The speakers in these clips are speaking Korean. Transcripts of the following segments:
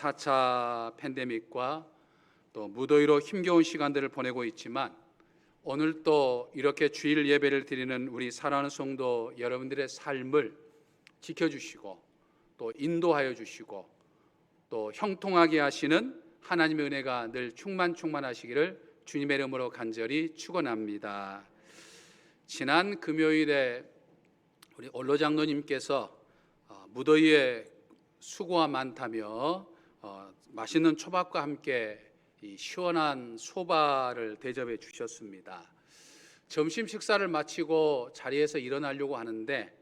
4차 팬데믹과 또 무더위로 힘겨운 시간들을 보내고 있지만 오늘 또 이렇게 주일 예배를 드리는 우리 사랑하는 성도 여러분들의 삶을 지켜주시고 또 인도하여 주시고 또 형통하게 하시는 하나님의 은혜가 늘 충만하시기를 주님의 이름으로 간절히 축원합니다. 지난 금요일에 우리 원로 장로님께서 무더위에 수고가 많다며 맛있는 초밥과 함께 이 시원한 소바를 대접해 주셨습니다. 점심 식사를 마치고 자리에서 일어나려고 하는데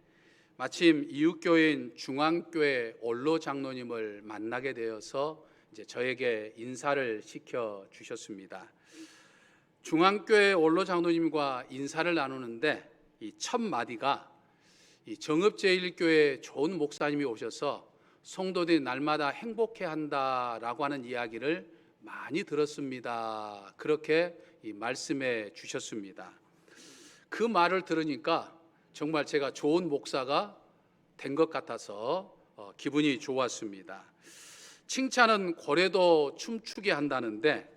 마침 이웃교회인 중앙교회 원로 장로님을 만나게 되어서 이제 저에게 인사를 시켜 주셨습니다. 중앙교회 원로 장로님과 인사를 나누는데 이 첫 마디가 이 정읍제일교회 좋은 목사님이 오셔서 성도들이 날마다 행복해한다라고 하는 이야기를 많이 들었습니다. 그렇게 말씀해 주셨습니다. 그 말을 들으니까 정말 제가 좋은 목사가 된 것 같아서 기분이 좋았습니다. 칭찬은 고래도 춤추게 한다는데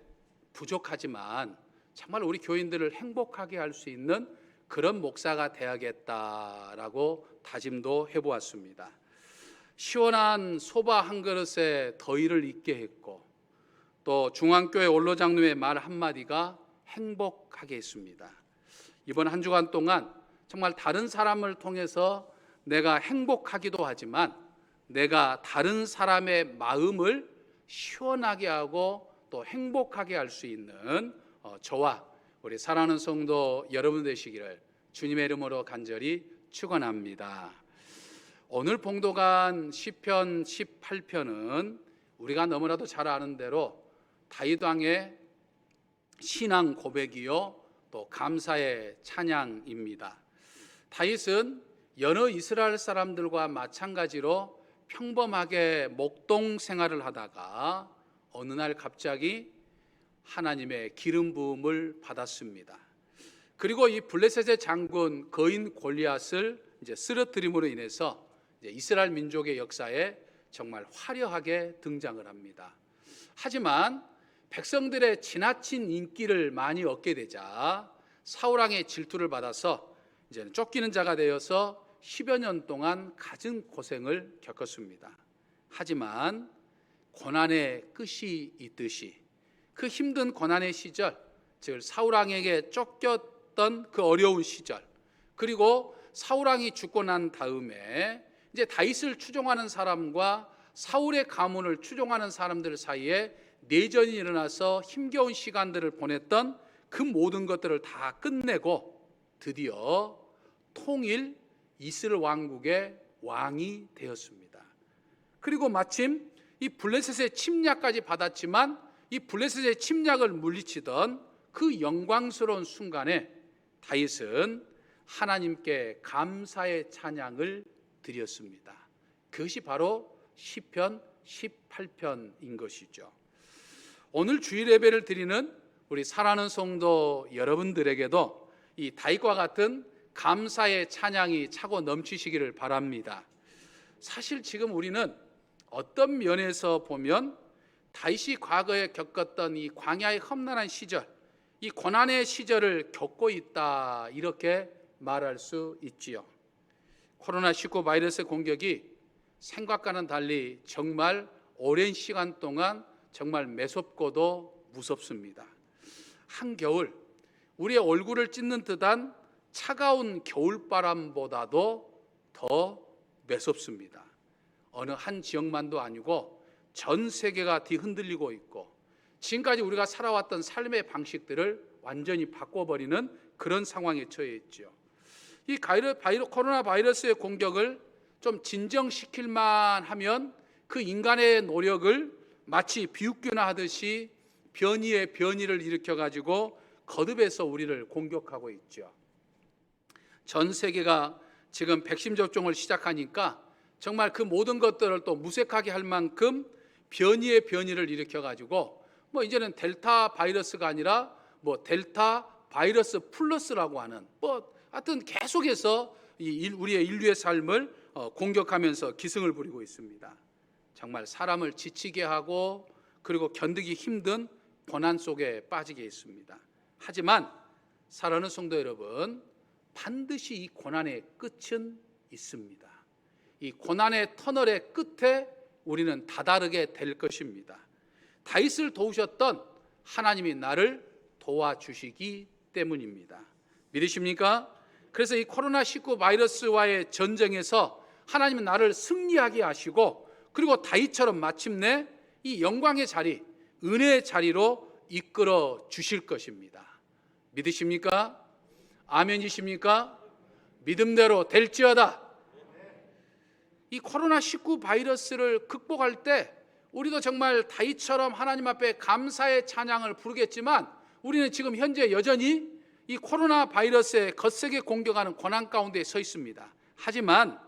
부족하지만 정말 우리 교인들을 행복하게 할 수 있는 그런 목사가 돼야겠다라고 다짐도 해보았습니다. 시원한 소바 한 그릇에 더위를 잊게 했고 또 중앙교회 원로 장로의 말 한마디가 행복하게 했습니다. 이번 한 주간 동안 정말 다른 사람을 통해서 내가 행복하기도 하지만 내가 다른 사람의 마음을 시원하게 하고 또 행복하게 할 수 있는 저와 우리 사랑하는 성도 여러분 되시기를 주님의 이름으로 간절히 축원합니다. 오늘 봉독한 시편 18편은 우리가 너무나도 잘 아는 대로 다윗 왕의 신앙 고백이요 또 감사의 찬양입니다. 다윗은 여러 이스라엘 사람들과 마찬가지로 평범하게 목동 생활을 하다가 어느 날 갑자기 하나님의 기름 부음을 받았습니다. 그리고 이 블레셋의 장군 거인 골리앗을 이제 쓰러뜨림으로 인해서 이제 이스라엘 민족의 역사에 정말 화려하게 등장을 합니다. 하지만 백성들의 지나친 인기를 많이 얻게 되자 사울 왕의 질투를 받아서 이제 쫓기는 자가 되어서 10여 년 동안 갖은 고생을 겪었습니다. 하지만 고난의 끝이 있듯이 그 힘든 고난의 시절, 즉 사울 왕에게 쫓겼던 그 어려운 시절, 그리고 사울 왕이 죽고 난 다음에 이제 다윗을 추종하는 사람과 사울의 가문을 추종하는 사람들 사이에 내전이 일어나서 힘겨운 시간들을 보냈던 그 모든 것들을 다 끝내고 드디어 통일 이스라엘 왕국의 왕이 되었습니다. 그리고 마침 이 블레셋의 침략까지 받았지만 이 블레셋의 침략을 물리치던 그 영광스러운 순간에 다윗은 하나님께 감사의 찬양을 드렸습니다. 그것이 바로 시편 18편인 것이죠. 오늘 주일 예배를 드리는 우리 사랑하는 성도 여러분들에게도 이 다윗과 같은 감사의 찬양이 차고 넘치시기를 바랍니다. 사실 지금 우리는 어떤 면에서 보면 다윗이 과거에 겪었던 이 광야의 험난한 시절, 이 고난의 시절을 겪고 있다 이렇게 말할 수 있지요. 코로나19 바이러스 공격이 생각과는 달리 정말 오랜 시간 동안 정말 매섭고도 무섭습니다. 한겨울 우리의 얼굴을 찢는 듯한 차가운 겨울바람보다도 더 매섭습니다. 어느 한 지역만도 아니고 전 세계가 뒤흔들리고 있고 지금까지 우리가 살아왔던 삶의 방식들을 완전히 바꿔버리는 그런 상황에 처해 있죠. 이 코로나 바이러스의 공격을 좀 진정시킬 만하면 그 인간의 노력을 마치 비웃기나 하듯이 변이의 변이를 일으켜가지고 거듭해서 우리를 공격하고 있죠. 전 세계가 지금 백신 접종을 시작하니까 정말 그 모든 것들을 또 무색하게 할 만큼 변이의 변이를 일으켜가지고 이제는 델타 바이러스가 아니라 델타 바이러스 플러스라고 하는 하여튼 계속해서 우리의 인류의 삶을 공격하면서 기승을 부리고 있습니다. 정말 사람을 지치게 하고 그리고 견디기 힘든 고난 속에 빠지게 있습니다. 하지만 사랑하는 성도 여러분, 반드시 이 고난의 끝은 있습니다. 이 고난의 터널의 끝에 우리는 다다르게 될 것입니다. 다윗을 도우셨던 하나님이 나를 도와주시기 때문입니다. 믿으십니까? 그래서 이 코로나19 바이러스와의 전쟁에서 하나님은 나를 승리하게 하시고 그리고 다윗처럼 마침내 이 영광의 자리, 은혜의 자리로 이끌어 주실 것입니다. 믿으십니까? 아멘이십니까? 믿음대로 될지어다. 이 코로나19 바이러스를 극복할 때 우리도 정말 다윗처럼 하나님 앞에 감사의 찬양을 부르겠지만 우리는 지금 현재 여전히 이 코로나 바이러스에 거세게 공격하는 고난 가운데 서 있습니다. 하지만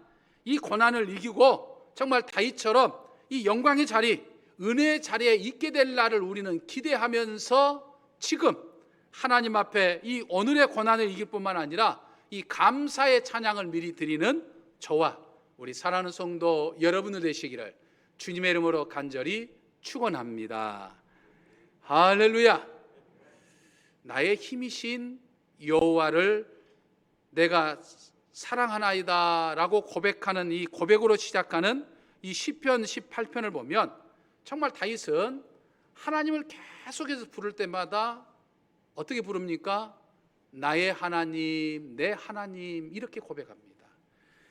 이 고난을 이기고 정말 다윗처럼 이 영광의 자리, 은혜의 자리에 있게 될 날을 우리는 기대하면서 지금 하나님 앞에 이 오늘의 고난을 이길 뿐만 아니라 이 감사의 찬양을 미리 드리는 저와 우리 사랑하는 성도 여러분들 되시기를 주님의 이름으로 간절히 축원합니다. 할렐루야. 나의 힘이신 여호와를 내가 사랑하나이다 라고 고백하는 이 고백으로 시작하는 이 시편 18편을 보면 정말 다윗은 하나님을 계속해서 부를 때마다 어떻게 부릅니까? 나의 하나님, 내 하나님 이렇게 고백합니다.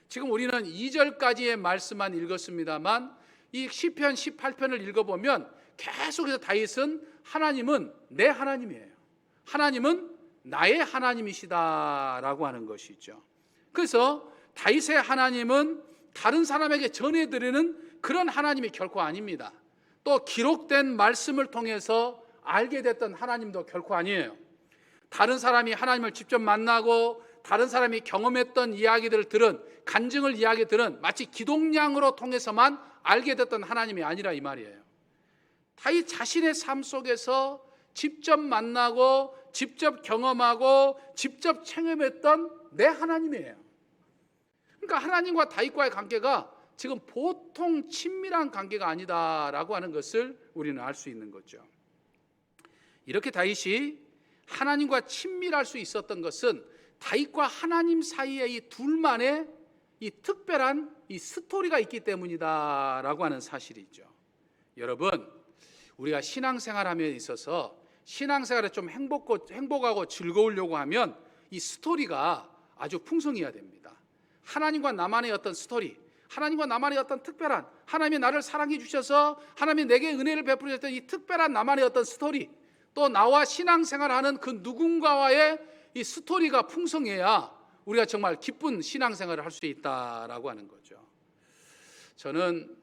지금 우리는 2절까지의 말씀만 읽었습니다만 이 시편 18편을 읽어보면 계속해서 다윗은 하나님은 내 하나님이에요. 하나님은 나의 하나님이시다라고 하는 것이죠. 그래서 다윗의 하나님은 다른 사람에게 전해드리는 그런 하나님이 결코 아닙니다. 또 기록된 말씀을 통해서 알게 됐던 하나님도 결코 아니에요. 다른 사람이 하나님을 직접 만나고 다른 사람이 경험했던 이야기들을 들은 간증을 이야기 들은 마치 기독량으로 통해서만 알게 됐던 하나님이 아니라 이 말이에요. 다윗 자신의 삶 속에서 직접 만나고 직접 경험하고 직접 체험했던 내 하나님이에요. 그러니까 하나님과 다윗과의 관계가 지금 보통 친밀한 관계가 아니다라고 하는 것을 우리는 알 수 있는 거죠. 이렇게 다윗이 하나님과 친밀할 수 있었던 것은 다윗과 하나님 사이에 이 둘만의 이 특별한 이 스토리가 있기 때문이다라고 하는 사실이죠. 여러분, 우리가 신앙생활함에 있어서 신앙생활에 좀 행복하고 즐거우려고 하면 이 스토리가 아주 풍성해야 됩니다. 하나님과 나만의 어떤 스토리, 하나님과 나만의 어떤 특별한, 하나님이 나를 사랑해 주셔서 하나님이 내게 은혜를 베풀으셨던 이 특별한 나만의 어떤 스토리, 또 나와 신앙생활하는 그 누군가와의 이 스토리가 풍성해야 우리가 정말 기쁜 신앙생활을 할 수 있다라고 하는 거죠. 저는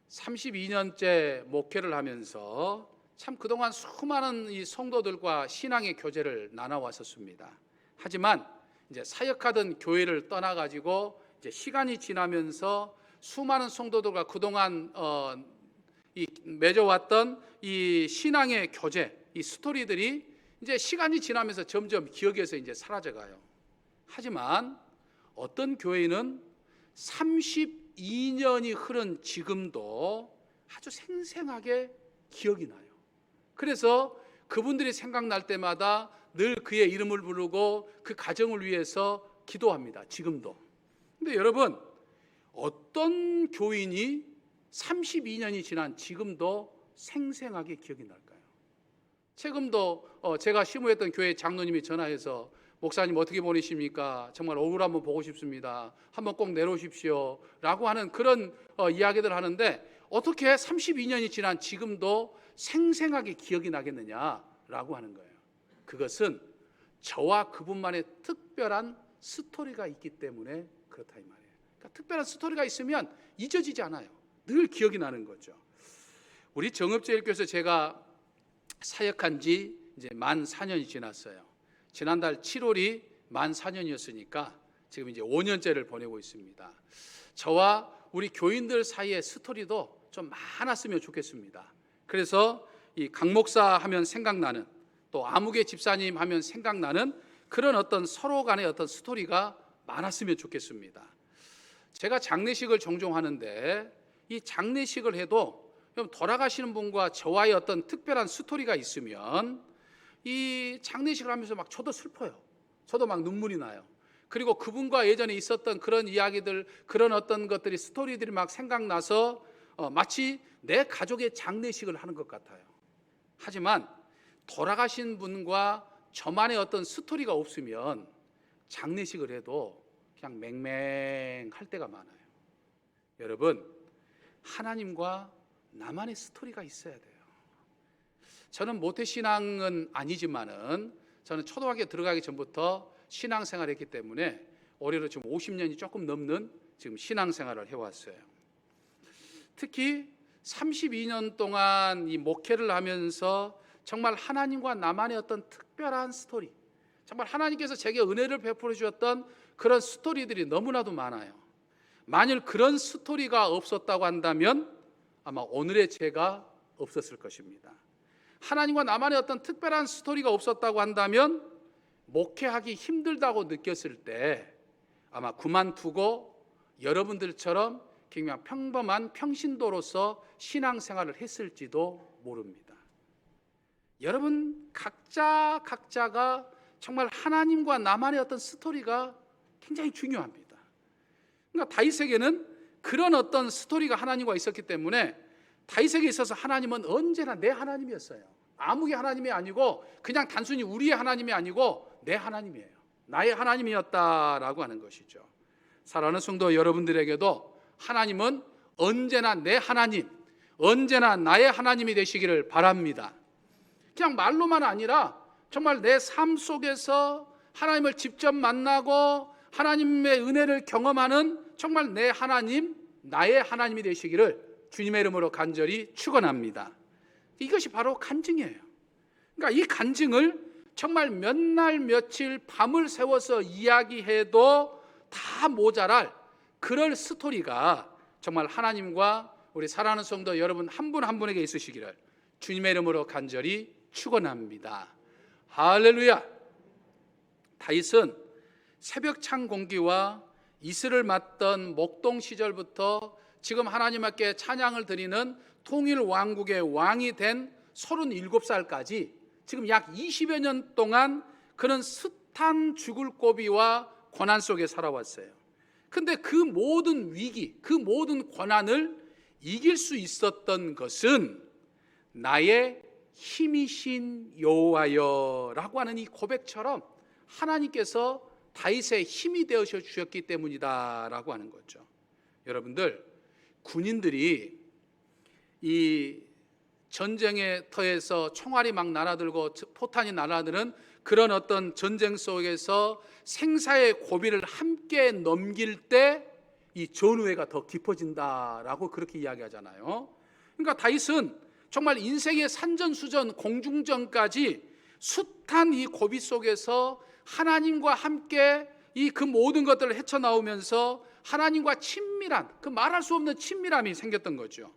32년째 목회를 하면서 참 그동안 수많은 이 성도들과 신앙의 교제를 나눠왔었습니다. 하지만 이제 사역하던 교회를 떠나가지고 이제 시간이 지나면서 수많은 성도들과 그동안 맺어왔던 이 신앙의 교제, 이 스토리들이 이제 시간이 지나면서 점점 기억에서 이제 사라져가요. 하지만 어떤 교회는 32년이 흐른 지금도 아주 생생하게 기억이 나요. 그래서 그분들이 생각날 때마다 늘 그의 이름을 부르고 그 가정을 위해서 기도합니다. 지금도. 근데 여러분, 어떤 교인이 32년이 지난 지금도 생생하게 기억이 날까요? 최근도 제가 시무했던 교회 장로님이 전화해서 목사님 어떻게 보내십니까? 정말 얼굴 한번 보고 싶습니다. 한번 꼭 내려오십시오 라고 하는 그런 이야기들 하는데 어떻게 32년이 지난 지금도 생생하게 기억이 나겠느냐라고 하는 거예요. 그것은 저와 그분만의 특별한 스토리가 있기 때문에 그렇다 이 말이에요. 그러니까 특별한 스토리가 있으면 잊어지지 않아요. 늘 기억이 나는 거죠. 우리 정읍제일교에서 제가 사역한 지 이제 만 4년이 지났어요. 지난달 7월이 만 4년이었으니까 지금 이제 5년째를 보내고 있습니다. 저와 우리 교인들 사이의 스토리도 좀 많았으면 좋겠습니다. 그래서 이 강 목사 하면 생각나는, 또 아무개 집사님 하면 생각나는 그런 어떤 서로 간의 어떤 스토리가 많았으면 좋겠습니다. 제가 장례식을 종종 하는데 이 장례식을 해도 돌아가시는 분과 저와의 어떤 특별한 스토리가 있으면 이 장례식을 하면서 막 저도 슬퍼요. 저도 막 눈물이 나요. 그리고 그분과 예전에 있었던 그런 이야기들, 그런 어떤 것들이, 스토리들이 막 생각나서 마치 내 가족의 장례식을 하는 것 같아요. 하지만 돌아가신 분과 저만의 어떤 스토리가 없으면 장례식을 해도 그냥 맹맹할 때가 많아요. 여러분, 하나님과 나만의 스토리가 있어야 돼요. 저는 모태신앙은 아니지만은 저는 초등학교 들어가기 전부터 신앙생활을 했기 때문에 올해로 지금 50년이 조금 넘는 지금 신앙생활을 해왔어요. 특히 32년 동안 이 목회를 하면서 정말 하나님과 나만의 어떤 특별한 스토리, 정말 하나님께서 제게 은혜를 베풀어 주셨던 그런 스토리들이 너무나도 많아요. 만일 그런 스토리가 없었다고 한다면 아마 오늘의 제가 없었을 것입니다. 하나님과 나만의 어떤 특별한 스토리가 없었다고 한다면 목회하기 힘들다고 느꼈을 때 아마 그만두고 여러분들처럼 그냥 평범한 평신도로서 신앙생활을 했을지도 모릅니다. 여러분 각자가 정말 하나님과 나만의 어떤 스토리가 굉장히 중요합니다. 그러니까 다윗에게는 그런 어떤 스토리가 하나님과 있었기 때문에 다윗에게 있어서 하나님은 언제나 내 하나님이었어요. 아무개 하나님이 아니고 그냥 단순히 우리의 하나님이 아니고 내 하나님이에요. 나의 하나님이었다라고 하는 것이죠. 사랑하는 성도 여러분들에게도 하나님은 언제나 내 하나님, 언제나 나의 하나님이 되시기를 바랍니다. 그냥 말로만 아니라 정말 내 삶 속에서 하나님을 직접 만나고 하나님의 은혜를 경험하는 정말 내 하나님, 나의 하나님이 되시기를 주님의 이름으로 간절히 축원합니다. 이것이 바로 간증이에요. 그러니까 이 간증을 정말 몇 날 며칠 밤을 새워서 이야기해도 다 모자랄 그럴 스토리가 정말 하나님과 우리 사랑하는 성도 여러분 한 분 한 분에게 있으시기를 주님의 이름으로 간절히 축원합니다. 할렐루야. 다윗은 새벽창 공기와 이슬을 맞던 목동 시절부터 지금 하나님 앞에 찬양을 드리는 통일 왕국의 왕이 된 37살까지 지금 약 20여 년 동안 그런 숱한 죽을 고비와 고난 속에 살아왔어요. 근데 그 모든 위기, 그 모든 고난을 이길 수 있었던 것은 나의 힘이신 여호와여라고 하는 이 고백처럼 하나님께서 다윗의 힘이 되어 주셨기 때문이다라고 하는 거죠. 여러분들, 군인들이 이 전쟁의 터에서 총알이 막 날아들고 포탄이 날아드는 그런 어떤 전쟁 속에서 생사의 고비를 함께 넘길 때 이 전우회가 더 깊어진다라고 그렇게 이야기하잖아요. 그러니까 다윗은 정말 인생의 산전수전 공중전까지 숱한 이 고비 속에서 하나님과 함께 이 그 모든 것들을 헤쳐나오면서 하나님과 친밀한, 그 말할 수 없는 친밀함이 생겼던 거죠.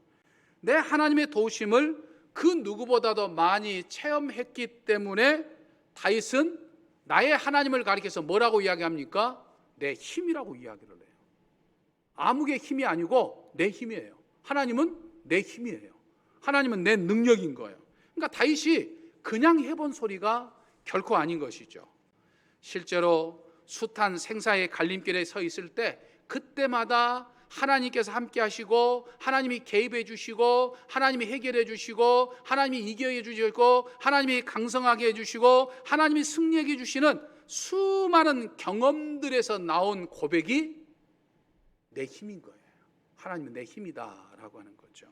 내 하나님의 도우심을 그 누구보다도 많이 체험했기 때문에 다윗은 나의 하나님을 가리켜서 뭐라고 이야기합니까? 내 힘이라고 이야기를 해요. 아무개 힘이 아니고 내 힘이에요. 하나님은 내 힘이에요. 하나님은 내 능력인 거예요. 그러니까 다윗이 그냥 해본 소리가 결코 아닌 것이죠. 실제로 숱한 생사의 갈림길에 서 있을 때 그때마다 하나님께서 함께 하시고 하나님이 개입해 주시고 하나님이 해결해 주시고 하나님이 이겨해 주시고 하나님이 강성하게 해주시고 하나님이 승리해 주시는 수많은 경험들에서 나온 고백이 내 힘인 거예요. 하나님은 내 힘이다라고 하는 거죠.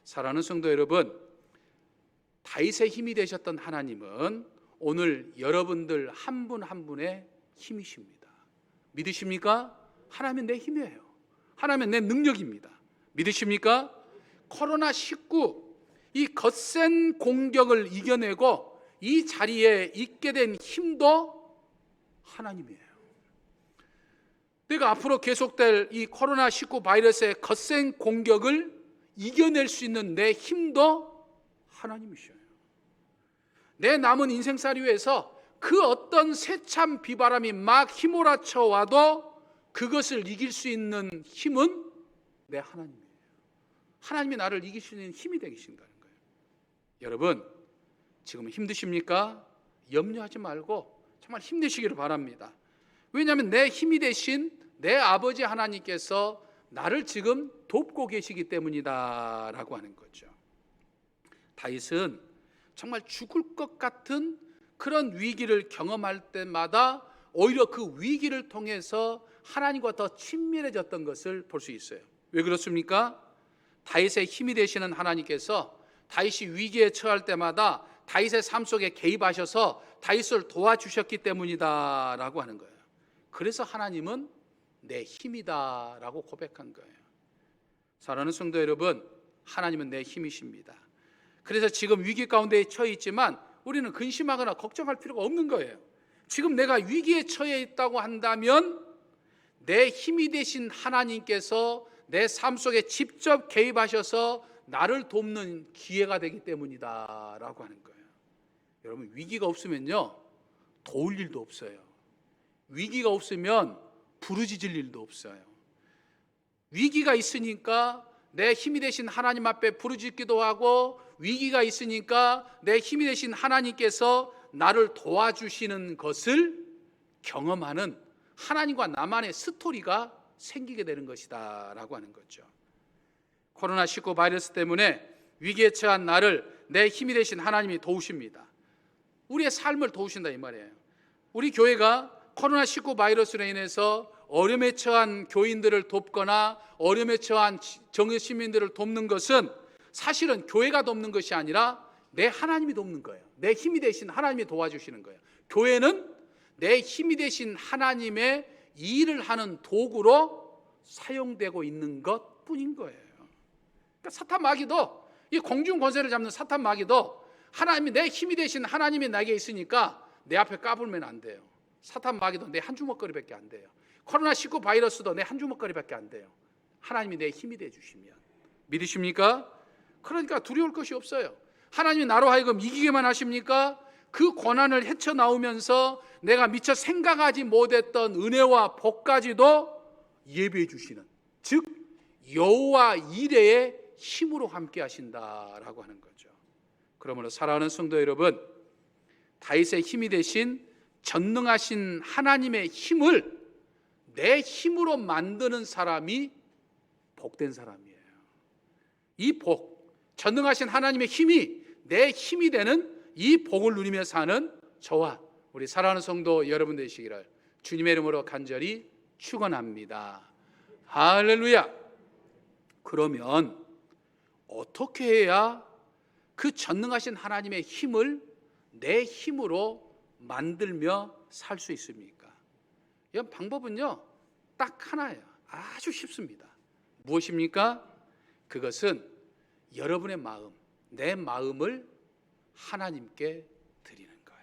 사랑하는 성도 여러분, 다윗의 힘이 되셨던 하나님은 오늘 여러분들 한 분 한 분의 힘이십니다. 믿으십니까? 하나님은 내 힘이에요. 하나님은 내 능력입니다. 믿으십니까? 코로나19 이 거센 공격을 이겨내고 이 자리에 있게 된 힘도 하나님이에요. 내가 앞으로 계속될 이 코로나19 바이러스의 거센 공격을 이겨낼 수 있는 내 힘도 하나님이셔요. 내 남은 인생살이 위해서 그 어떤 세찬 비바람이 막 휘몰아쳐 와도 그것을 이길 수 있는 힘은 내 하나님이에요. 하나님이 나를 이길 수 있는 힘이 되신다는 거예요. 여러분, 지금 힘드십니까? 염려하지 말고 정말 힘내시기를 바랍니다. 왜냐하면 내 힘이 되신 내 아버지 하나님께서 나를 지금 돕고 계시기 때문이다 라고 하는 거죠. 다윗은 정말 죽을 것 같은 그런 위기를 경험할 때마다 오히려 그 위기를 통해서 하나님과 더 친밀해졌던 것을 볼 수 있어요. 왜 그렇습니까? 다윗의 힘이 되시는 하나님께서 다윗이 위기에 처할 때마다 다윗의 삶 속에 개입하셔서 다윗을 도와주셨기 때문이다 라고 하는 거예요. 그래서 하나님은 내 힘이다 라고 고백한 거예요. 사랑하는 성도 여러분, 하나님은 내 힘이십니다. 그래서 지금 위기 가운데 처해 있지만 우리는 근심하거나 걱정할 필요가 없는 거예요. 지금 내가 위기에 처해 있다고 한다면 내 힘이 되신 하나님께서 내 삶 속에 직접 개입하셔서 나를 돕는 기회가 되기 때문이다 라고 하는 거예요. 여러분, 위기가 없으면요 도울 일도 없어요. 위기가 없으면 부르짖을 일도 없어요. 위기가 있으니까 내 힘이 되신 하나님 앞에 부르짖기도 하고, 위기가 있으니까 내 힘이 되신 하나님께서 나를 도와주시는 것을 경험하는 하나님과 나만의 스토리가 생기게 되는 것이다 라고 하는 거죠. 코로나19 바이러스 때문에 위기에 처한 나를 내 힘이 되신 하나님이 도우십니다. 우리의 삶을 도우신다 이 말이에요. 우리 교회가 코로나19 바이러스로 인해서 어려움에 처한 교인들을 돕거나 어려움에 처한 정의 시민들을 돕는 것은 사실은 교회가 돕는 것이 아니라 내 하나님이 돕는 거예요. 내 힘이 되신 하나님이 도와주시는 거예요. 교회는 내 힘이 되신 하나님의 일을 하는 도구로 사용되고 있는 것 뿐인 거예요. 그러니까 사탄 마귀도, 이 공중 권세를 잡는 사탄 마귀도 하나님이 내 힘이 되신 하나님이 나에게 있으니까 내 앞에 까불면 안 돼요. 사탄 마귀도 내 한 주먹거리밖에 안 돼요. 코로나19 바이러스도 내 한 주먹거리밖에 안 돼요. 하나님이 내 힘이 돼 주시면. 믿으십니까? 그러니까 두려울 것이 없어요. 하나님이 나로 하여금 이기게만 하십니까? 그 고난을 헤쳐나오면서 내가 미처 생각하지 못했던 은혜와 복까지도 예비해 주시는, 즉 여호와 이레의 힘으로 함께 하신다라고 하는 거죠. 그러므로 사랑하는 성도 여러분, 다윗의 힘이 되신 전능하신 하나님의 힘을 내 힘으로 만드는 사람이 복된 사람이에요. 이 복, 전능하신 하나님의 힘이 내 힘이 되는 이 복을 누리며 사는 저와 우리 사랑하는 성도 여러분 되시기를 주님의 이름으로 간절히 축원합니다. 할렐루야. 그러면 어떻게 해야 그 전능하신 하나님의 힘을 내 힘으로 만들며 살 수 있습니까? 이 방법은요 딱 하나예요. 아주 쉽습니다. 무엇입니까? 그것은 여러분의 마음, 내 마음을 하나님께 드리는 거예요.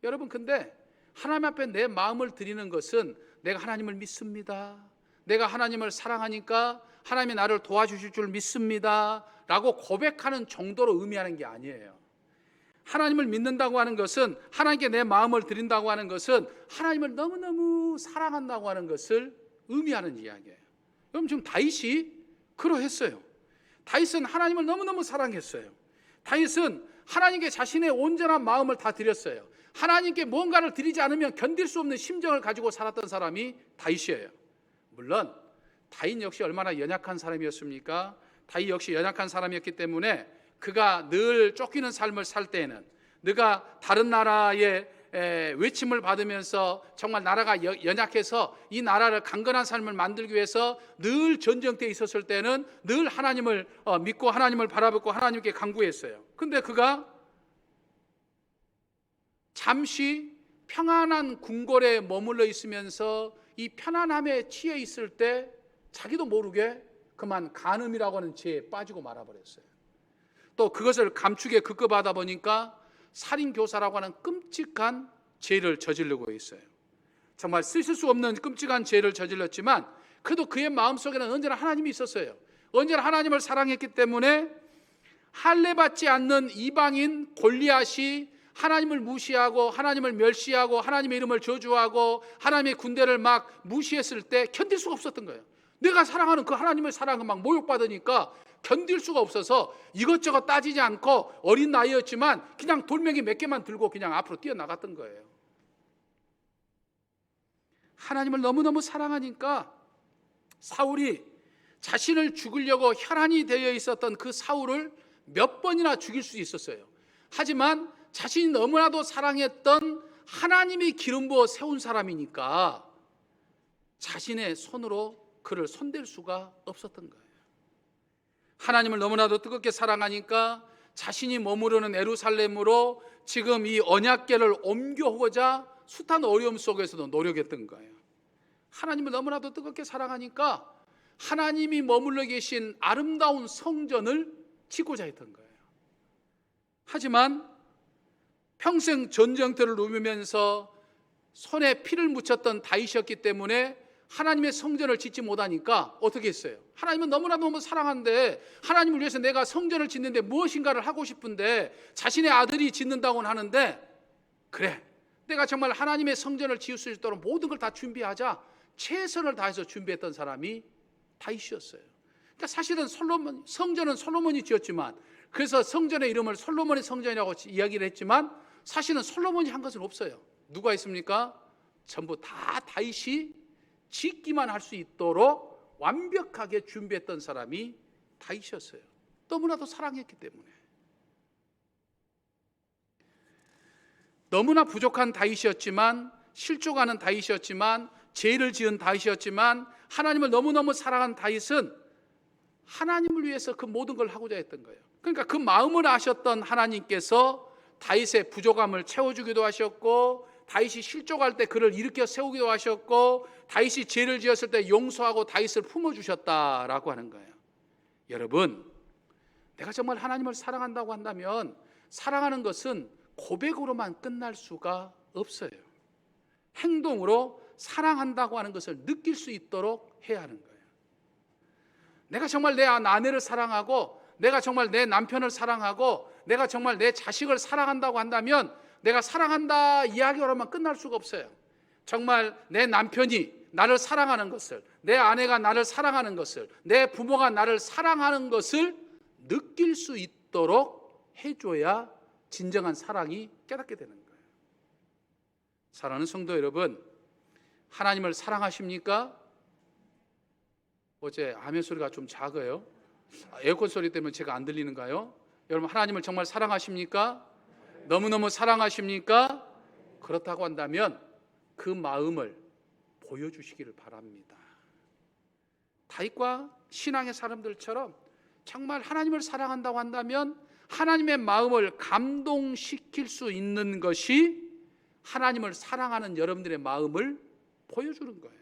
여러분, 근데 하나님 앞에 내 마음을 드리는 것은 내가 하나님을 믿습니다, 내가 하나님을 사랑하니까 하나님이 나를 도와주실 줄 믿습니다 라고 고백하는 정도로 의미하는 게 아니에요. 하나님을 믿는다고 하는 것은, 하나님께 내 마음을 드린다고 하는 것은 하나님을 너무너무 사랑한다고 하는 것을 의미하는 이야기예요. 여러분, 지금 다윗이 그러했어요. 다윗은 하나님을 너무너무 사랑했어요. 다윗은 하나님께 자신의 온전한 마음을 다 드렸어요. 하나님께 뭔가를 드리지 않으면 견딜 수 없는 심정을 가지고 살았던 사람이 다윗이에요. 물론 다윗 역시 얼마나 연약한 사람이었습니까? 다윗 역시 연약한 사람이었기 때문에 그가 늘 쫓기는 삶을 살 때에는, 네가 다른 나라의 외침을 받으면서 정말 나라가 연약해서 이 나라를 강건한 삶을 만들기 위해서 늘 전쟁터에 있었을 때는 늘 하나님을 믿고 하나님을 바라보고 하나님께 간구했어요. 근데 그가 잠시 평안한 궁궐에 머물러 있으면서 이 편안함에 취해 있을 때 자기도 모르게 그만 간음이라고 하는 죄에 빠지고 말아버렸어요. 또 그것을 감추게 급급하다 보니까 살인교사라고 하는 끔찍한 죄를 저지르고 있어요. 정말 쓰실 수 없는 끔찍한 죄를 저질렀지만 그래도 그의 마음속에는 언제나 하나님이 있었어요. 언제나 하나님을 사랑했기 때문에 할례받지 않는 이방인 골리앗이 하나님을 무시하고 하나님을 멸시하고 하나님의 이름을 저주하고 하나님의 군대를 막 무시했을 때 견딜 수가 없었던 거예요. 내가 사랑하는 그 하나님의 사랑을 막 모욕받으니까 견딜 수가 없어서 이것저것 따지지 않고 어린 나이였지만 그냥 돌멩이 몇 개만 들고 그냥 앞으로 뛰어나갔던 거예요. 하나님을 너무너무 사랑하니까 사울이 자신을 죽이려고 혈안이 되어 있었던 그 사울을 몇 번이나 죽일 수 있었어요. 하지만 자신이 너무나도 사랑했던 하나님이 기름 부어 세운 사람이니까 자신의 손으로 그를 손댈 수가 없었던 거예요. 하나님을 너무나도 뜨겁게 사랑하니까 자신이 머무르는 예루살렘으로 지금 이 언약궤를 옮겨오고자 숱한 어려움 속에서도 노력했던 거예요. 하나님을 너무나도 뜨겁게 사랑하니까 하나님이 머물러 계신 아름다운 성전을 짓고자 했던 거예요. 하지만 평생 전쟁터를 누비면서 손에 피를 묻혔던 다윗이었기 때문에 하나님의 성전을 짓지 못하니까 어떻게 했어요? 하나님은 너무 사랑하는데 하나님을 위해서 내가 성전을 짓는데 무엇인가를 하고 싶은데 자신의 아들이 짓는다고는 하는데 그래, 내가 정말 하나님의 성전을 지을 수 있도록 모든 걸 다 준비하자 최선을 다해서 준비했던 사람이 다윗이었어요. 그러니까 사실은 성전은 솔로몬이 지었지만 그래서 성전의 이름을 솔로몬의 성전이라고 이야기를 했지만 사실은 솔로몬이 한 것은 없어요. 누가 있습니까? 전부 다 다윗이 짓기만 할 수 있도록 완벽하게 준비했던 사람이 다윗이었어요. 너무나도 사랑했기 때문에. 너무나 부족한 다윗이었지만, 실족하는 다윗이었지만, 죄를 지은 다윗이었지만 하나님을 너무너무 사랑한 다윗은 하나님을 위해서 그 모든 걸 하고자 했던 거예요. 그러니까 그 마음을 아셨던 하나님께서 다윗의 부족함을 채워주기도 하셨고, 다윗이 실족할 때 그를 일으켜 세우기도 하셨고, 다윗이 죄를 지었을 때 용서하고 다윗을 품어주셨다라고 하는 거예요. 여러분, 내가 정말 하나님을 사랑한다고 한다면 사랑하는 것은 고백으로만 끝날 수가 없어요. 행동으로 사랑한다고 하는 것을 느낄 수 있도록 해야 하는 거예요. 내가 정말 내 아내를 사랑하고, 내가 정말 내 남편을 사랑하고, 내가 정말 내 자식을 사랑한다고 한다면 내가 사랑한다 이야기로만 끝날 수가 없어요. 정말 내 남편이 나를 사랑하는 것을, 내 아내가 나를 사랑하는 것을, 내 부모가 나를 사랑하는 것을 느낄 수 있도록 해줘야 진정한 사랑이 깨닫게 되는 거예요. 사랑하는 성도 여러분, 하나님을 사랑하십니까? 어제 아멘 소리가 좀 작아요. 에어컨 소리 때문에 제가 안 들리는가요? 여러분, 하나님을 정말 사랑하십니까? 너무너무 사랑하십니까? 그렇다고 한다면 그 마음을 보여주시기를 바랍니다. 다윗과 신앙의 사람들처럼 정말 하나님을 사랑한다고 한다면 하나님의 마음을 감동시킬 수 있는 것이 하나님을 사랑하는 여러분들의 마음을 보여주는 거예요.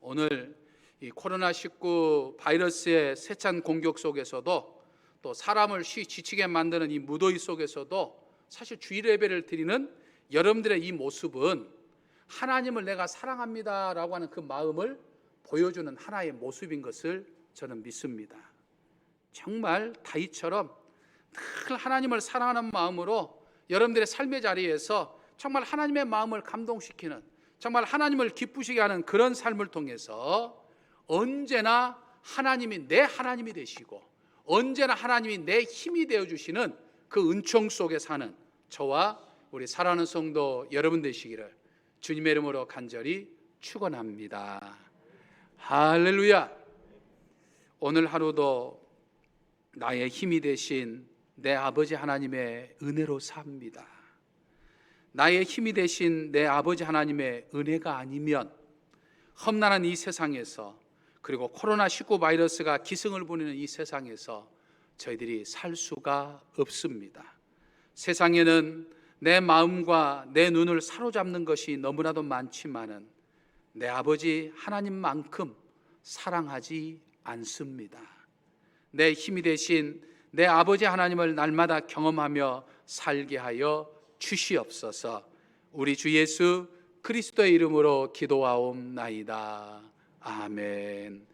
오늘 이 코로나19 바이러스의 세찬 공격 속에서도, 또 사람을 지치게 만드는 이 무더위 속에서도 사실 주일 예배를 드리는 여러분들의 이 모습은 하나님을 내가 사랑합니다라고 하는 그 마음을 보여주는 하나의 모습인 것을 저는 믿습니다. 정말 다윗처럼 늘 하나님을 사랑하는 마음으로 여러분들의 삶의 자리에서 정말 하나님의 마음을 감동시키는, 정말 하나님을 기쁘시게 하는 그런 삶을 통해서 언제나 하나님이 내 하나님이 되시고 언제나 하나님이 내 힘이 되어주시는 그 은총 속에 사는 저와 우리 사랑하는 성도 여러분 되시기를 주님의 이름으로 간절히 축원합니다. 할렐루야. 오늘 하루도 나의 힘이 되신 내 아버지 하나님의 은혜로 삽니다. 나의 힘이 되신 내 아버지 하나님의 은혜가 아니면 험난한 이 세상에서, 그리고 코로나19 바이러스가 기승을 부리는 이 세상에서 저희들이 살 수가 없습니다. 세상에는 내 마음과 내 눈을 사로잡는 것이 너무나도 많지만은 내 아버지 하나님만큼 사랑하지 않습니다. 내 힘이 되신 내 아버지 하나님을 날마다 경험하며 살게 하여 주시옵소서. 우리 주 예수 그리스도의 이름으로 기도하옵나이다. 아멘.